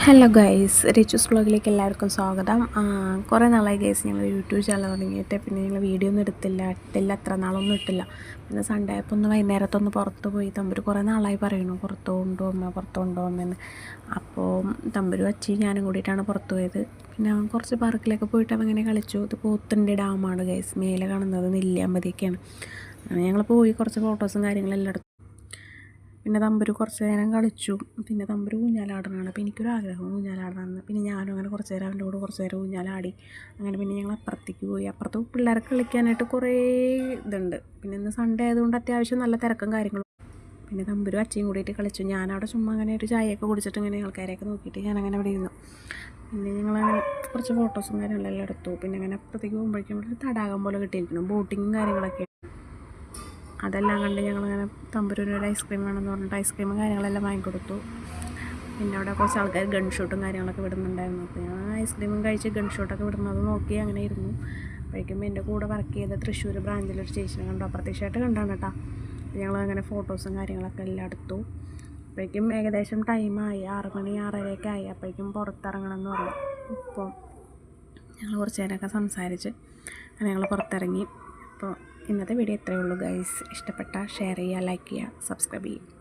Hello guys, Richu's വ്ളോഗിലേക്ക് എല്ലാവർക്കും സ്വാഗതം. കുറേ നാളായി ഗൈസ് ഞങ്ങൾ യൂട്യൂബ് ചാനൽ തുടങ്ങിയിട്ട്. പിന്നെ ഞങ്ങൾ വീഡിയോ ഒന്നും ഇട്ടില്ല, അത്ര നാളൊന്നും ഇട്ടില്ല. പിന്നെ സൺഡേ ആയപ്പോൾ ഒന്ന് വൈകുന്നേരത്തൊന്ന് പുറത്ത് പോയി. തമ്പുരു കുറേ നാളായി പറയുന്നു പുറത്ത് കൊണ്ടുപോകുമെന്ന്. അപ്പോൾ തമ്പുരു അച്ചി ഞാനും കൂടിയിട്ടാണ് പുറത്ത് പോയത്. പിന്നെ അവൻ കുറച്ച് പാർക്കിലൊക്കെ പോയിട്ട് അവൻ ഇങ്ങനെ കളിച്ചു. ഇത് പോത്തിൻ്റെ ഡാമാണ് ഗൈസ്, മേലെ കാണുന്നത് നെല്ലിയാമ്പതിയൊക്കെയാണ്. ഞങ്ങൾ പോയി കുറച്ച് ഫോട്ടോസും കാര്യങ്ങളെല്ലാം എടുത്തു. പിന്നെ തമ്പുരു കുറച്ച് നേരം കളിച്ചു. പിന്നെ തമ്പുരു ഊഞ്ഞാലാടണമാണ്. അപ്പോൾ എനിക്കൊരാഗ്രഹം ഊഞ്ഞാലാടണമെന്ന്. പിന്നെ ഞാനും അങ്ങനെ കുറച്ച് നേരം അവൻ്റെ കൂടെ കുറച്ച് നേരം ഊഞ്ഞാലാടി. അങ്ങനെ പിന്നെ ഞങ്ങൾ അപ്പുറത്തേക്ക് പോയി. അപ്പുറത്ത് പിള്ളേർക്ക് കളിക്കാനായിട്ട് കുറേ ഇതുണ്ട്. പിന്നെ ഇന്ന് സൺഡേ ആയതുകൊണ്ട് അത്യാവശ്യം നല്ല തിരക്കും കാര്യങ്ങളും. പിന്നെ തമ്പുരു അച്ചയും കൂടിയിട്ട് കളിച്ചു. ഞാനവിടെ ചുമ്മാ അങ്ങനെ ഒരു ചായയൊക്കെ കുടിച്ചിട്ട് ഇങ്ങനെ ആൾക്കാരെയൊക്കെ നോക്കിയിട്ട് ഞാനങ്ങനെ ഇവിടെ ഇരുന്നു. പിന്നെ ഞങ്ങളങ്ങനെ കുറച്ച് ഫോട്ടോസും കാര്യങ്ങളെല്ലാം എടുത്തു. പിന്നെ അങ്ങനെ അപ്പുറത്തേക്ക് പോകുമ്പോഴേക്കും ഒരു തടാകം പോലെ കിട്ടിയിരിക്കുന്നു, ബോട്ടിങ്ങും കാര്യങ്ങളൊക്കെ. അതെല്ലാം കണ്ട് ഞങ്ങളങ്ങനെ തമ്പുരൂര് ഒരു ഐസ്ക്രീം വേണമെന്ന് പറഞ്ഞിട്ട് ഐസ്ക്രീമും കാര്യങ്ങളെല്ലാം വാങ്ങിക്കൊടുത്തു. പിന്നെ അവിടെ കുറച്ച് ആൾക്കാർ ഗൺഷൂട്ടും കാര്യങ്ങളൊക്കെ വിടുന്നുണ്ടായിരുന്നു. അപ്പോൾ ഞാൻ ഐസ്ക്രീമും കഴിച്ച് ഗൺഷൂട്ടൊക്കെ വിടുന്നത് നോക്കി അങ്ങനെ ഇരുന്നു. അപ്പോഴേക്കും എൻ്റെ കൂടെ വർക്ക് ചെയ്ത തൃശ്ശൂർ ബ്രാഞ്ചിലൊരു ചേച്ചിനെ കണ്ടു. അപ്രത്യക്ഷമായിട്ട് കണ്ടാണ് കേട്ടോ. ഞങ്ങളങ്ങനെ ഫോട്ടോസും കാര്യങ്ങളൊക്കെ എല്ലാം എടുത്തു. അപ്പോഴേക്കും ഏകദേശം ടൈമായി, 6 മണി 6:30 ആയി. അപ്പോഴേക്കും പുറത്തിറങ്ങണം എന്ന് പറഞ്ഞു. ഇപ്പോൾ ഞങ്ങൾ കുറച്ച് നേരമൊക്കെ സംസാരിച്ച് അങ്ങനെ ഞങ്ങൾ പുറത്തിറങ്ങി. അപ്പോൾ ഇന്നത്തെ വീഡിയോ ഇത്രയേ ഉള്ളൂ ഗൈസ്. ഇഷ്ടപ്പെട്ടാൽ ഷെയർ ചെയ്യുക, ലൈക്ക് ചെയ്യുക, സബ്സ്ക്രൈബ് ചെയ്യുക.